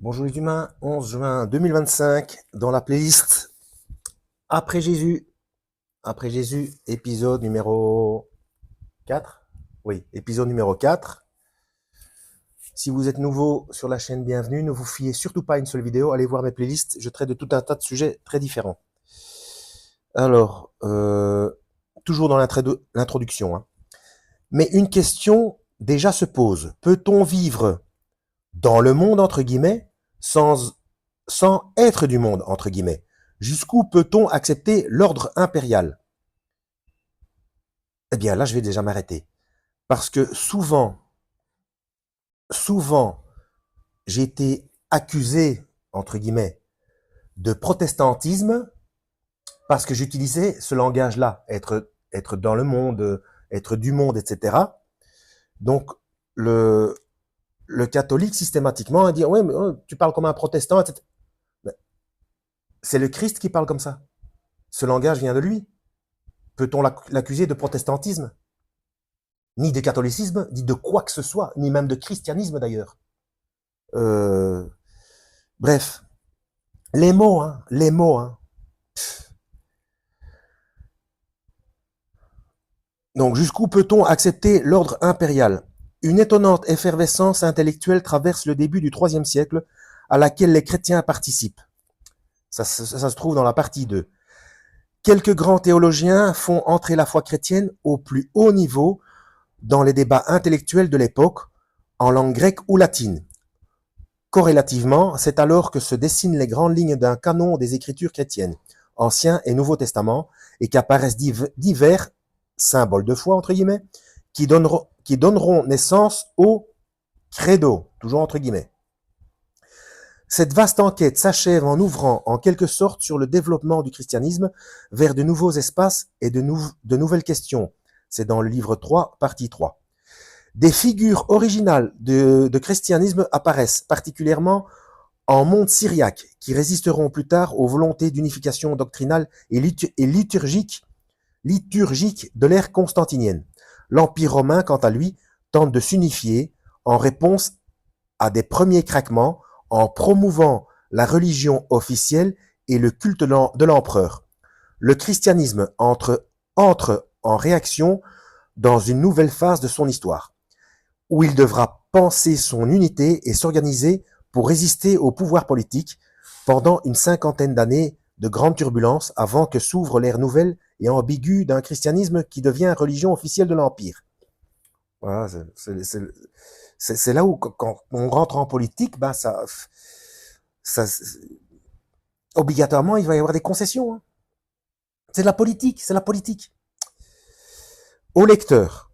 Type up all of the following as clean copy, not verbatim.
Bonjour les humains, 11 juin 2025, dans la playlist Après Jésus. Après Jésus, épisode numéro 4. Oui, épisode numéro 4. Si vous êtes nouveau sur la chaîne, bienvenue. Ne vous fiez surtout pas à une seule vidéo. Allez voir mes playlists. Je traite de tout un tas de sujets très différents. Alors, toujours dans l'introduction. Mais une question déjà se pose. Peut-on vivre dans le monde, entre guillemets, sans être du monde, entre guillemets? Jusqu'où peut-on accepter l'ordre impérial? Eh bien, là, je vais déjà m'arrêter. Parce que souvent, j'ai été accusé, entre guillemets, de protestantisme parce que j'utilisais ce langage-là, être dans le monde, être du monde, etc. Donc, le, le catholique, systématiquement, a dit, ouais, mais tu parles comme un protestant, etc. C'est le Christ qui parle comme ça. Ce langage vient de lui. Peut-on l'accuser de protestantisme? Ni de catholicisme, ni de quoi que ce soit, ni même de christianisme d'ailleurs. Euh, Bref, les mots, hein, les mots. Hein. Donc, jusqu'où peut-on accepter l'ordre impérial? Une étonnante effervescence intellectuelle traverse le début du IIIe siècle, à laquelle les chrétiens participent. Ça se trouve dans la partie 2. Quelques grands théologiens font entrer la foi chrétienne au plus haut niveau dans les débats intellectuels de l'époque, en langue grecque ou latine. Corrélativement, c'est alors que se dessinent les grandes lignes d'un canon des écritures chrétiennes, Ancien et Nouveau Testament, et qu'apparaissent divers symboles de foi, entre guillemets, qui donneront naissance au credo, toujours entre guillemets. Cette vaste enquête s'achève en ouvrant en quelque sorte sur le développement du christianisme vers de nouveaux espaces et de nouvelles questions. C'est dans le livre 3, partie 3. Des figures originales de christianisme apparaissent, particulièrement en monde syriaque, qui résisteront plus tard aux volontés d'unification doctrinale et liturgique de l'ère constantinienne. L'Empire romain, quant à lui, tente de s'unifier en réponse à des premiers craquements en promouvant la religion officielle et le culte de l'empereur. Le christianisme entre en réaction dans une nouvelle phase de son histoire, où il devra penser son unité et s'organiser pour résister au pouvoir politique pendant une cinquantaine d'années de grandes turbulences avant que s'ouvre l'ère nouvelle et ambiguë d'un christianisme qui devient religion officielle de l'Empire. Voilà, c'est là où, quand on rentre en politique, ben ça, obligatoirement, il va y avoir des concessions. Hein. C'est de la politique, c'est la politique. Au lecteur,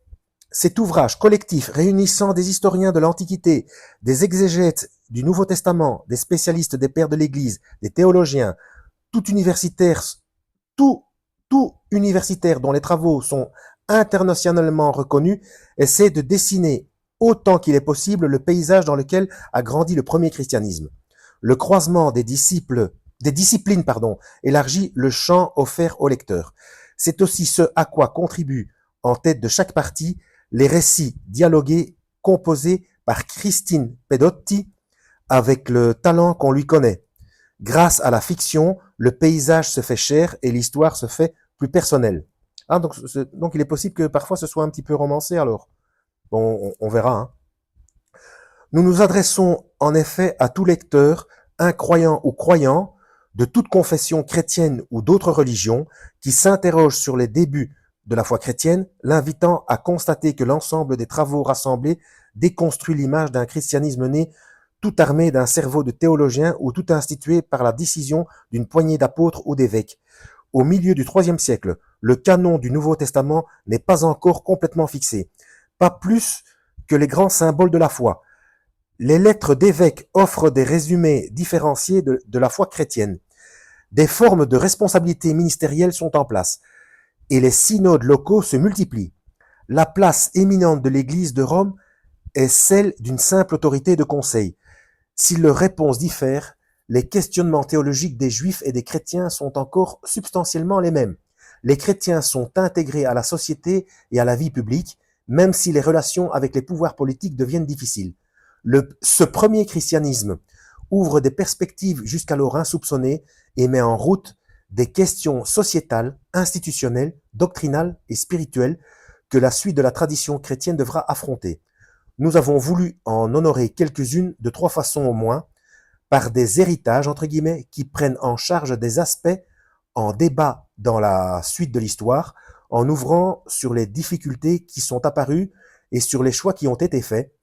cet ouvrage collectif réunissant des historiens de l'Antiquité, des exégètes du Nouveau Testament, des spécialistes des pères de l'Église, des théologiens, tout universitaire, tout, tout universitaire dont les travaux sont internationalement reconnus, essaie de dessiner autant qu'il est possible le paysage dans lequel a grandi le premier christianisme. Le croisement des disciplines, élargit le champ offert au lecteur. C'est aussi ce à quoi contribuent, en tête de chaque partie, les récits dialogués composés par Christine Pedotti avec le talent qu'on lui connaît. Grâce à la fiction, le paysage se fait cher et l'histoire se fait plus personnelle. Ah, donc il est possible que parfois ce soit un petit peu romancé alors. Bon, on verra. Hein. Nous nous adressons en effet à tout lecteur, incroyant ou croyant, de toute confession chrétienne ou d'autres religions, qui s'interroge sur les débuts de la foi chrétienne, l'invitant à constater que l'ensemble des travaux rassemblés déconstruit l'image d'un christianisme né tout armé d'un cerveau de théologien ou tout institué par la décision d'une poignée d'apôtres ou d'évêques. Au milieu du IIIe siècle, le canon du Nouveau Testament n'est pas encore complètement fixé, pas plus que les grands symboles de la foi. Les lettres d'évêques offrent des résumés différenciés de la foi chrétienne. Des formes de responsabilité ministérielle sont en place, et les synodes locaux se multiplient. La place éminente de l'Église de Rome est celle d'une simple autorité de conseil. Si leurs réponses diffèrent, les questionnements théologiques des Juifs et des chrétiens sont encore substantiellement les mêmes. Les chrétiens sont intégrés à la société et à la vie publique, même si les relations avec les pouvoirs politiques deviennent difficiles. Ce premier christianisme, ouvre des perspectives jusqu'alors insoupçonnées et met en route des questions sociétales, institutionnelles, doctrinales et spirituelles que la suite de la tradition chrétienne devra affronter. Nous avons voulu en honorer quelques-unes de 3 façons au moins, par des héritages, entre guillemets, qui prennent en charge des aspects en débat dans la suite de l'histoire, en ouvrant sur les difficultés qui sont apparues et sur les choix qui ont été faits,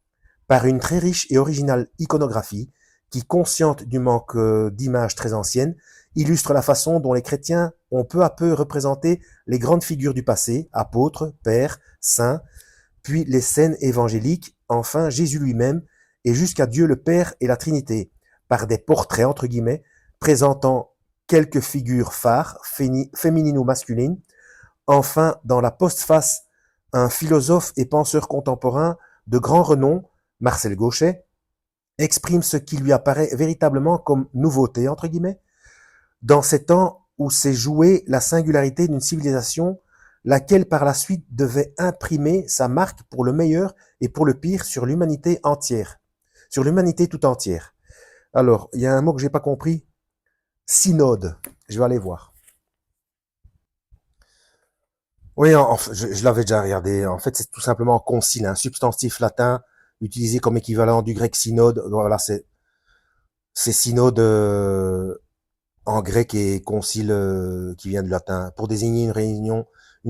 par une très riche et originale iconographie, qui, consciente du manque d'images très anciennes, illustre la façon dont les chrétiens ont peu à peu représenté les grandes figures du passé, apôtres, pères, saints, puis les scènes évangéliques, enfin Jésus lui-même, et jusqu'à Dieu le Père et la Trinité, par des portraits, entre guillemets, présentant quelques figures phares, féminines ou masculines. Enfin, dans la postface, un philosophe et penseur contemporain de grand renom, Marcel Gauchet, exprime ce qui lui apparaît véritablement comme nouveauté, entre guillemets, dans ces temps où s'est jouée la singularité d'une civilisation, laquelle par la suite devait imprimer sa marque pour le meilleur et pour le pire sur l'humanité entière, sur l'humanité tout entière. Alors, il y a un mot que j'ai pas compris, synode. Je vais aller voir. Oui, je l'avais déjà regardé. En fait, c'est tout simplement concile, un substantif latin utilisé comme équivalent du grec synode. Voilà, c'est synode en grec et concile qui vient du latin pour désigner une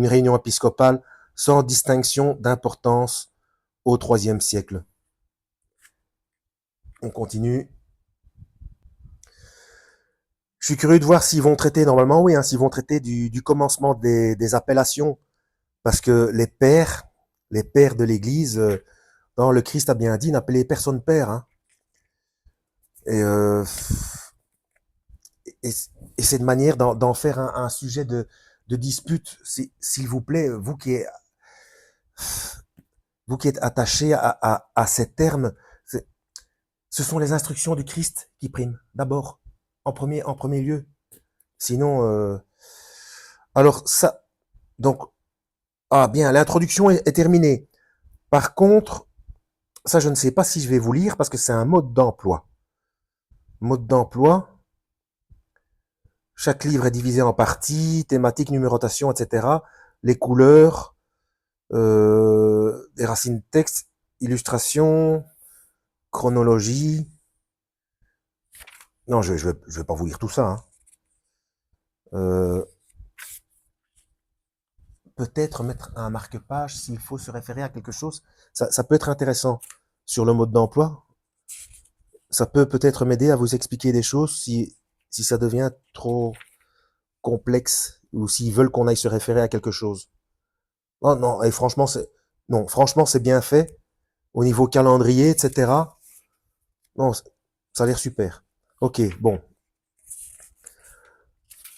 réunion épiscopale sans distinction d'importance au IIIe siècle. On continue. Je suis curieux de voir s'ils vont traiter, normalement oui, hein, s'ils vont traiter du commencement des appellations, parce que les pères de l'Église, dans le Christ a bien dit, n'appelez personne père. Hein. Et, et, et c'est une manière d'en faire un sujet de dispute. S'il vous plaît, vous qui êtes attaché à ces termes, ce sont les instructions du Christ qui priment, d'abord, en premier lieu. Sinon, alors ça, donc, bien, l'introduction est terminée. Par contre, ça, je ne sais pas si je vais vous lire parce que c'est un mode d'emploi. Mode d'emploi. Chaque livre est divisé en parties, thématiques, numérotation, etc. Les couleurs, des racines texte, illustration, chronologie. Non, je vais pas vous lire tout ça. Hein. Peut-être mettre un marque-page s'il faut se référer à quelque chose. Ça peut être intéressant sur le mode d'emploi. Ça peut peut-être m'aider à vous expliquer des choses si ça devient trop complexe ou s'ils veulent qu'on aille se référer à quelque chose. Oh non, et franchement, c'est bien fait au niveau calendrier, etc. Non, ça a l'air super. Ok, bon.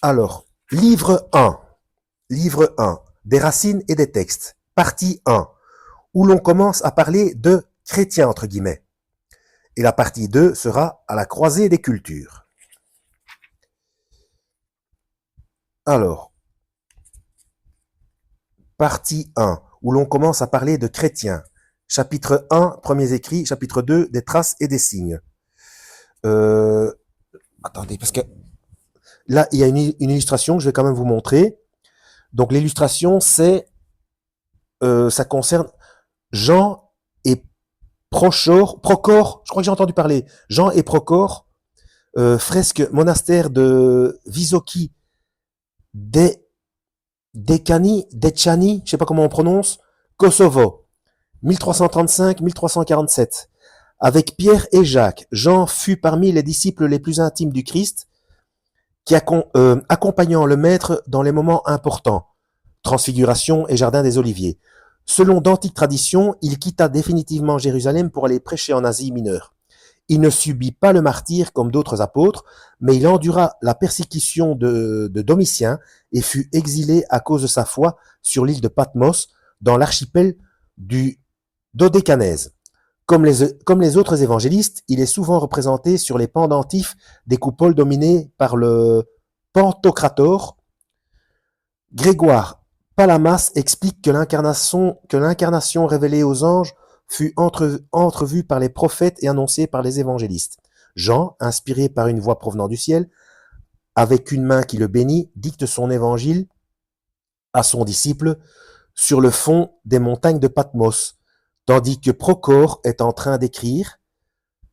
Alors, livre 1. Livre 1. Des racines et des textes. Partie 1. Où l'on commence à parler de chrétiens, entre guillemets. Et la partie 2 sera à la croisée des cultures. Alors, partie 1, où l'on commence à parler de chrétiens. Chapitre 1, premiers écrits. Chapitre 2, des traces et des signes. Attendez, parce que là, il y a une illustration que je vais quand même vous montrer. Donc, l'illustration, ça concerne Jean et Procor, je crois que j'ai entendu parler. Jean et Procor, fresque monastère de Visoki Decani, je sais pas comment on prononce, Kosovo, 1335-1347. Avec Pierre et Jacques, Jean fut parmi les disciples les plus intimes du Christ, qui accompagnant le Maître dans les moments importants, Transfiguration et Jardin des Oliviers. Selon d'antiques traditions, il quitta définitivement Jérusalem pour aller prêcher en Asie mineure. Il ne subit pas le martyre comme d'autres apôtres, mais il endura la persécution de Domitien et fut exilé à cause de sa foi sur l'île de Patmos, dans l'archipel du Dodécanèse. Comme les autres évangélistes, il est souvent représenté sur les pendentifs des coupoles dominées par le Pantocrator. Grégoire Palamas explique que l'incarnation révélée aux anges fut entrevue par les prophètes et annoncée par les évangélistes. Jean, inspiré par une voix provenant du ciel, avec une main qui le bénit, dicte son évangile à son disciple sur le fond des montagnes de Patmos, tandis que Prochore est en train d'écrire.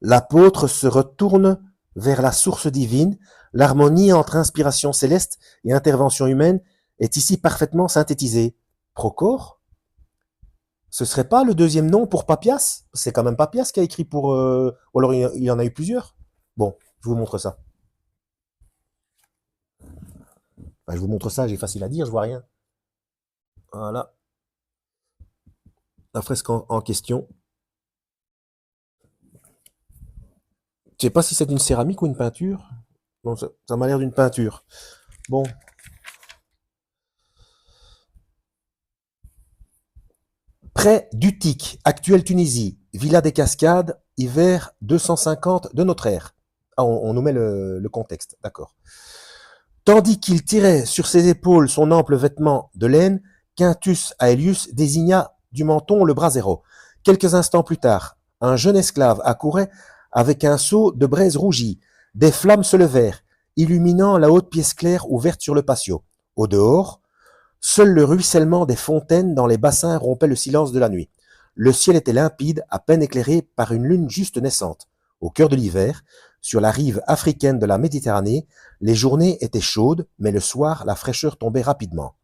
L'apôtre se retourne vers la source divine. L'harmonie entre inspiration céleste et intervention humaine est ici parfaitement synthétisée. Prochore? Ce serait pas le deuxième nom pour Papias? C'est quand même Papias qui a écrit pour... Ou alors il y en a eu plusieurs? Bon, je vous montre ça. Enfin, je vous montre ça, j'ai facile à dire, je vois rien. Voilà, la fresque en question. Je sais pas si c'est une céramique ou une peinture. Bon, ça m'a l'air d'une peinture. Bon. Près d'Utique, actuelle Tunisie, Villa des Cascades, hiver 250 de notre ère. Ah, on nous met le contexte, d'accord. Tandis qu'il tirait sur ses épaules son ample vêtement de laine, Quintus Aelius désigna du menton le brasero. Quelques instants plus tard, un jeune esclave accourait avec un seau de braise rougie. Des flammes se levèrent, illuminant la haute pièce claire ouverte sur le patio. Au dehors, seul le ruissellement des fontaines dans les bassins rompait le silence de la nuit. Le ciel était limpide, à peine éclairé par une lune juste naissante. Au cœur de l'hiver, sur la rive africaine de la Méditerranée, les journées étaient chaudes, mais le soir, la fraîcheur tombait rapidement.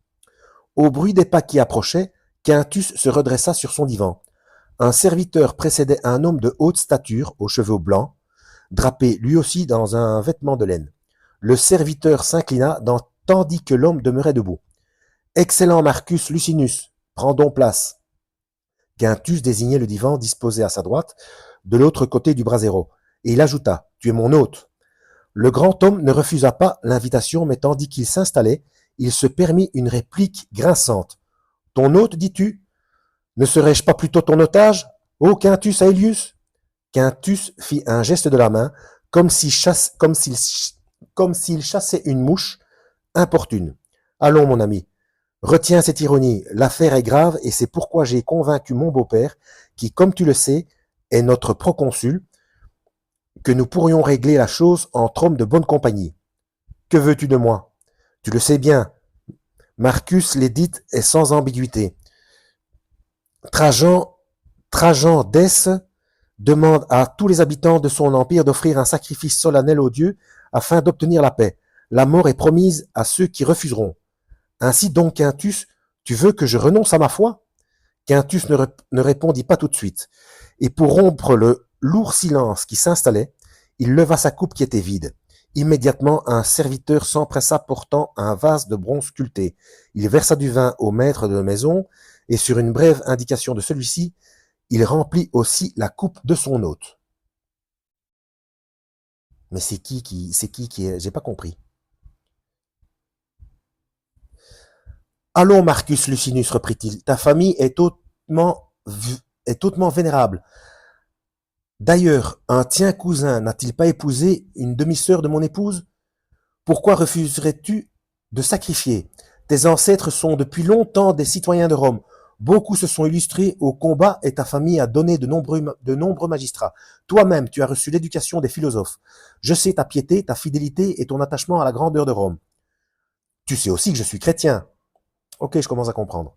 Au bruit des pas qui approchaient, Quintus se redressa sur son divan. Un serviteur précédait un homme de haute stature, aux cheveux blancs, drapé lui aussi dans un vêtement de laine. Le serviteur s'inclina tandis que l'homme demeurait debout. Excellent Marcus Lucinus, prends donc place. Quintus désignait le divan disposé à sa droite, de l'autre côté du brasero, et il ajouta, tu es mon hôte. Le grand homme ne refusa pas l'invitation, mais tandis qu'il s'installait, il se permit une réplique grinçante. Ton hôte, dis-tu? Ne serais-je pas plutôt ton otage? Ô Quintus Aelius? Quintus fit un geste de la main, comme s'il chassait une mouche importune. Allons, mon ami, retiens cette ironie, l'affaire est grave et c'est pourquoi j'ai convaincu mon beau-père, qui, comme tu le sais, est notre proconsul, que nous pourrions régler la chose entre hommes de bonne compagnie. Que veux-tu de moi? Tu le sais bien, Marcus l'édite est sans ambiguïté. Trajan d'Es demande à tous les habitants de son empire d'offrir un sacrifice solennel aux dieux afin d'obtenir la paix. La mort est promise à ceux qui refuseront. Ainsi donc, Quintus, tu veux que je renonce à ma foi? Quintus ne répondit pas tout de suite, et pour rompre le lourd silence qui s'installait, il leva sa coupe qui était vide. Immédiatement, un serviteur s'empressa portant un vase de bronze sculpté. Il versa du vin au maître de la maison, et sur une brève indication de celui-ci, il remplit aussi la coupe de son hôte. Mais c'est qui est... J'ai pas compris. Allons, Marcus Lucinus, reprit-il, ta famille est hautement vénérable. D'ailleurs, un tien cousin n'a-t-il pas épousé une demi-sœur de mon épouse? Pourquoi refuserais-tu de sacrifier? Tes ancêtres sont depuis longtemps des citoyens de Rome. Beaucoup se sont illustrés au combat et ta famille a donné de nombreux magistrats. Toi-même, tu as reçu l'éducation des philosophes. Je sais ta piété, ta fidélité et ton attachement à la grandeur de Rome. Tu sais aussi que je suis chrétien. Ok, je commence à comprendre.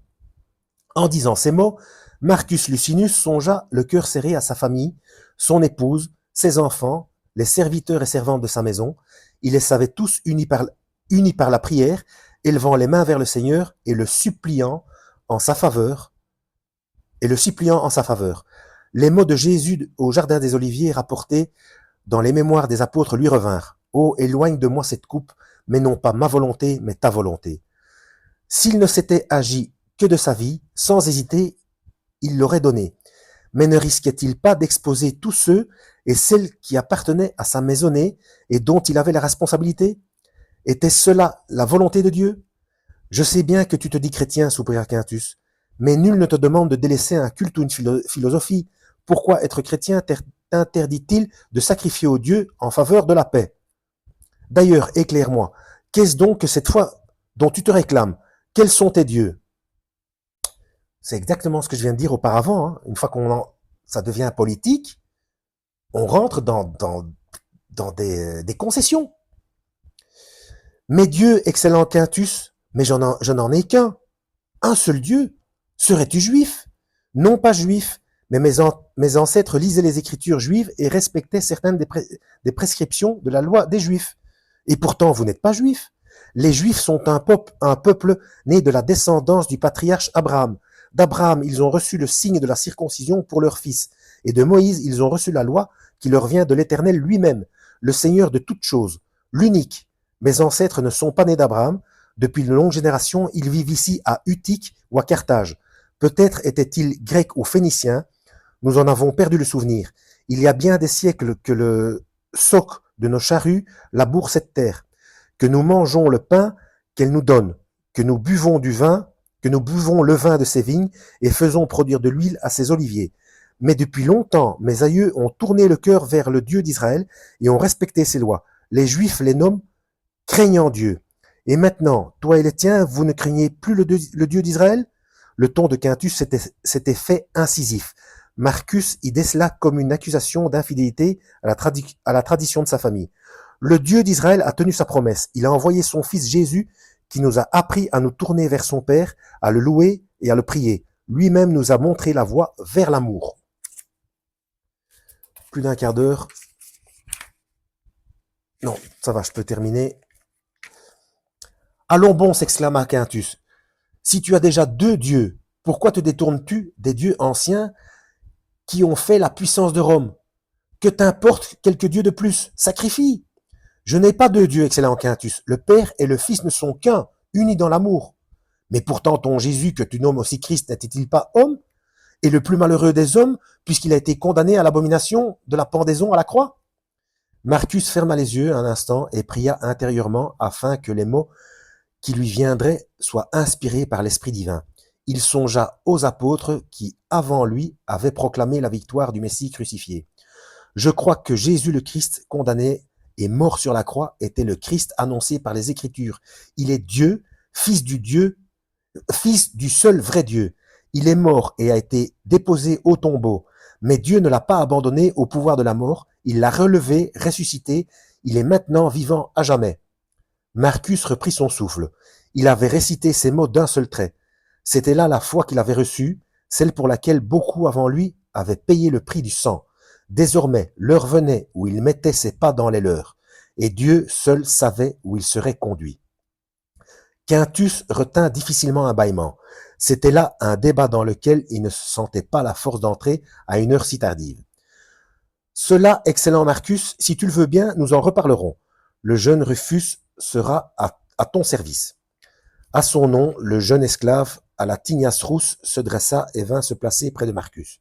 En disant ces mots, Marcus Lucinus songea le cœur serré à sa famille, son épouse, ses enfants, les serviteurs et servantes de sa maison. Il les savait tous unis par la prière, élevant les mains vers le Seigneur et le suppliant en sa faveur. Les mots de Jésus au jardin des Oliviers rapportés dans les mémoires des apôtres lui revinrent. Oh, éloigne de moi cette coupe, mais non pas ma volonté, mais ta volonté. S'il ne s'était agi que de sa vie, sans hésiter, il l'aurait donnée. Mais ne risquait-il pas d'exposer tous ceux et celles qui appartenaient à sa maisonnée et dont il avait la responsabilité? Était cela la volonté de Dieu? Je sais bien que tu te dis chrétien, soupira Quintus, mais nul ne te demande de délaisser un culte ou une philosophie. Pourquoi être chrétien t'interdit-il de sacrifier au Dieu en faveur de la paix? D'ailleurs, éclaire-moi, qu'est-ce donc que cette foi dont tu te réclames? Quels sont tes dieux? C'est exactement ce que je viens de dire auparavant. Hein. Une fois ça devient politique, on rentre des concessions. Mais Dieu, excellent Quintus, mais je n'en ai qu'un. Un seul Dieu. Serais-tu juif? Non pas juif, mais mes ancêtres lisaient les écritures juives et respectaient certaines des prescriptions de la loi des juifs. Et pourtant, vous n'êtes pas juif. Les juifs sont un peuple né de la descendance du patriarche Abraham. D'Abraham, ils ont reçu le signe de la circoncision pour leur fils. Et de Moïse, ils ont reçu la loi qui leur vient de l'Éternel lui-même, le Seigneur de toutes choses, l'unique. Mes ancêtres ne sont pas nés d'Abraham. Depuis de longues générations, ils vivent ici à Utique ou à Carthage. Peut-être étaient-ils grecs ou phéniciens. Nous en avons perdu le souvenir. Il y a bien des siècles que le soc de nos charrues laboure cette terre, que nous mangeons le pain qu'elle nous donne, que nous buvons le vin de ses vignes et faisons produire de l'huile à ses oliviers. Mais depuis longtemps, mes aïeux ont tourné le cœur vers le Dieu d'Israël et ont respecté ses lois. Les Juifs les nomment craignant Dieu. Et maintenant, toi et les tiens, vous ne craignez plus le Dieu d'Israël? Le ton de Quintus s'était fait incisif. Marcus y décela comme une accusation d'infidélité à la tradition de sa famille. Le Dieu d'Israël a tenu sa promesse. Il a envoyé son fils Jésus qui nous a appris à nous tourner vers son Père, à le louer et à le prier. Lui-même nous a montré la voie vers l'amour. Plus d'un quart d'heure. Non, ça va, je peux terminer. Allons bon, s'exclama Quintus. Si tu as déjà deux dieux, pourquoi te détournes-tu des dieux anciens qui ont fait la puissance de Rome? Que t'importe quelques dieux de plus? Sacrifie! Je n'ai pas deux dieux, excellent Quintus. Le Père et le Fils ne sont qu'un, unis dans l'amour. Mais pourtant ton Jésus que tu nommes aussi Christ n'était-il pas homme? Et le plus malheureux des hommes, puisqu'il a été condamné à l'abomination de la pendaison à la croix? Marcus ferma les yeux un instant et pria intérieurement afin que les mots qui lui viendraient soient inspirés par l'Esprit divin. Il songea aux apôtres qui, avant lui, avaient proclamé la victoire du Messie crucifié. Je crois que Jésus le Christ, condamné et mort sur la croix, était le Christ annoncé par les Écritures. Il est Dieu, fils du seul vrai Dieu. Il est mort et a été déposé au tombeau. Mais Dieu ne l'a pas abandonné au pouvoir de la mort. Il l'a relevé, ressuscité. Il est maintenant vivant à jamais. Marcus reprit son souffle. Il avait récité ces mots d'un seul trait. C'était là la foi qu'il avait reçue, celle pour laquelle beaucoup avant lui avaient payé le prix du sang. Désormais, l'heure venait où il mettait ses pas dans les leurs, et Dieu seul savait où il serait conduit. Quintus retint difficilement un bâillement. C'était là un débat dans lequel il ne se sentait pas la force d'entrer à une heure si tardive. Cela, excellent Marcus, si tu le veux bien, nous en reparlerons. Le jeune Rufus sera à ton service. À son nom, le jeune esclave à la tignasse rousse se dressa et vint se placer près de Marcus.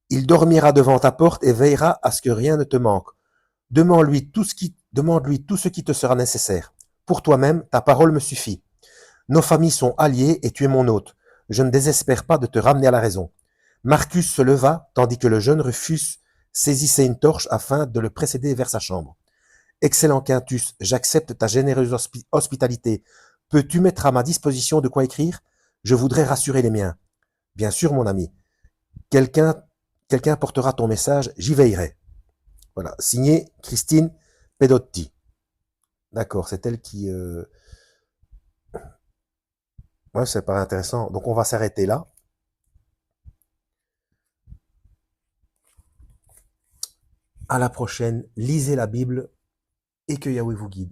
Il dormira devant ta porte et veillera à ce que rien ne te manque. Demande-lui tout ce qui te sera nécessaire. Pour toi-même, ta parole me suffit. Nos familles sont alliées et tu es mon hôte. Je ne désespère pas de te ramener à la raison. Marcus se leva, tandis que le jeune Rufus saisissait une torche afin de le précéder vers sa chambre. Excellent Quintus, j'accepte ta généreuse hospitalité. Peux-tu mettre à ma disposition de quoi écrire? Je voudrais rassurer les miens. Bien sûr, mon ami. Quelqu'un portera ton message, j'y veillerai. Voilà, signé Christine Pedotti. D'accord, c'est elle qui... Ouais, c'est pas intéressant. Donc on va s'arrêter là. À la prochaine, lisez la Bible et que Yahweh vous guide.